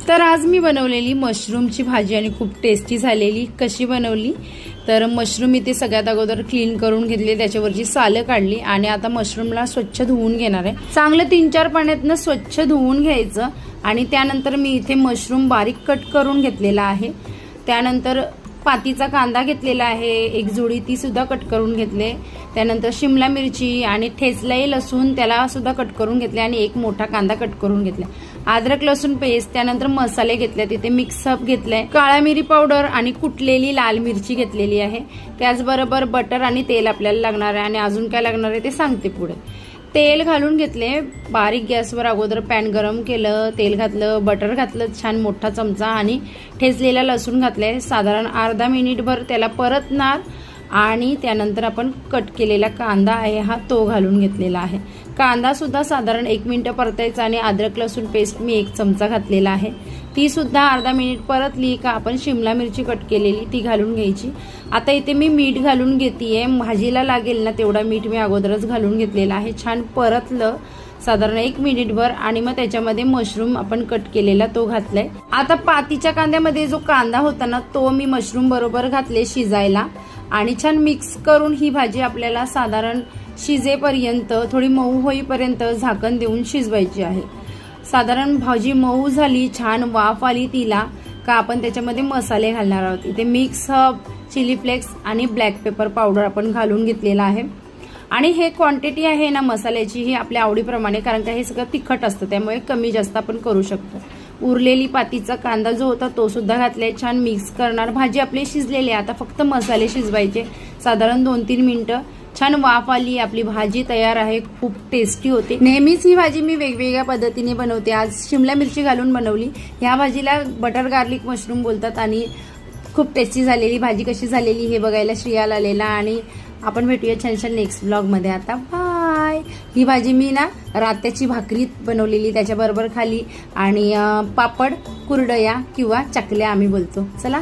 तर आज मी बनवलेली मशरूमची भाजी आणि खूप टेस्टी झालेली. कशी बनवली तर मशरूम इथे सगळ्यात अगोदर क्लीन करून घेतले, त्याच्यावरची सालं काढली आणि आता मशरूमला स्वच्छ धुवून घेणार आहे. चांगलं 3-4 पाण्यातनं स्वच्छ धुवून घ्यायचं आणि त्यानंतर मी इथे मशरूम बारीक कट करून घेतलेला आहे. त्यानंतर पातीचा कांदा घेतलेला आहे, एक जोडी ती सुद्धा कट करून घेतले. त्यानंतर शिमला मिरची आणि ठेचलाई लसूण त्याला सुद्धा कट करून घेतले आणि एक मोठा कांदा कट करून घेतला. अद्रक लसूण पेस्ट, त्यानंतर मसाले घेतले, तिथे मिक्सअप घेतलाय, काळा मिरी पावडर आणि कुटलेली लाल मिरची घेतलेली आहे. त्याचबरोबर बटर आणि तेल आपल्याला लागणार आहे आणि अजून काय लागणार आहे ते सांगते पुढे. तेल घालून घेतले, बारीक गॅसवर अगोदर पॅन गरम केलं, तेल घातलं, बटर घातलं छान मोठा चमचा आणि ठेचलेला लसूण घातले. साधारण अर्धा मिनिटभर त्याला परतणार आणि त्यानंतर आपण कट केलेला कांदा आहे हा तो घालून घेतलेला आहे. कांदा सुद्धा साधारण 1 मिनिट परतायचा आणि अद्रक लसूण पेस्ट मी 1 चमचा घातलेला आहे, ती सुद्धा अर्धा मिनिट परतली का आपण शिमला मिरची कट केलेली ती घालून घ्यायची. आता इथे मी मीठ घालून घेतेय, भाजीला लागेल ना तेवढा मीठ मी अगोदरच घालून घेतलेला आहे. छान परतलं साधारण 1 मिनिटभर आणि मग त्याच्यामध्ये मशरूम आपण कट केलेला तो घातलाय. आता पातीच्या कांद्यामध्ये जो कांदा होता ना तो मी मशरूम बरोबर घातले शिजायला आणि छान मिक्स करून ही भाजी आपल्याला साधारण शिजेपर्यंत थोडी मऊ होईपर्यंत झाकण देऊन शिजवायची आहे. साधारण भाजी मऊ झाली, छान वाफ आली तिला का आपण त्याच्यामध्ये मसाले घालणार आहोत. इथे मिक्स हर्ब, चिली फ्लेक्स आणि ब्लॅक पेपर पावडर आपण घालून घेतलेला आहे. आणि हे क्वांटिटी आहे ना मसाल्याची ही आपल्या आवडीप्रमाणे, कारण का हे सगळं तिखट असतं त्यामुळे कमी जास्त आपण करू शकतो. उरलेली पातीचा कांदा जो होता तो सुद्धा घातलाय, छान मिक्स करणार. भाजी आपली शिजलेली आहे, आता फक्त मसाले शिजवायचे साधारण 2-3 मिनिटं. छान वाफ आली, आपली भाजी तयार आहे, खूप टेस्टी होते. नेहमीच ही भाजी मी वेगवेगळ्या पद्धतीने बनवते, आज शिमला मिरची घालून बनवली. ह्या भाजीला बटर गार्लिक मशरूम बोलतात आणि खूप टेस्टी झालेली. भाजी कशी झालेली हे बघायला श्रियाला आलेला आणि आपण भेटूया छान नेक्स्ट ब्लॉगमध्ये. आता बाय. ही भाजी मी ना रात्याची भाकरीत बनवलेली, त्याच्याबरोबर खाली आणि पापड, कुरडया किंवा चकल्या आम्ही बोलतो. चला.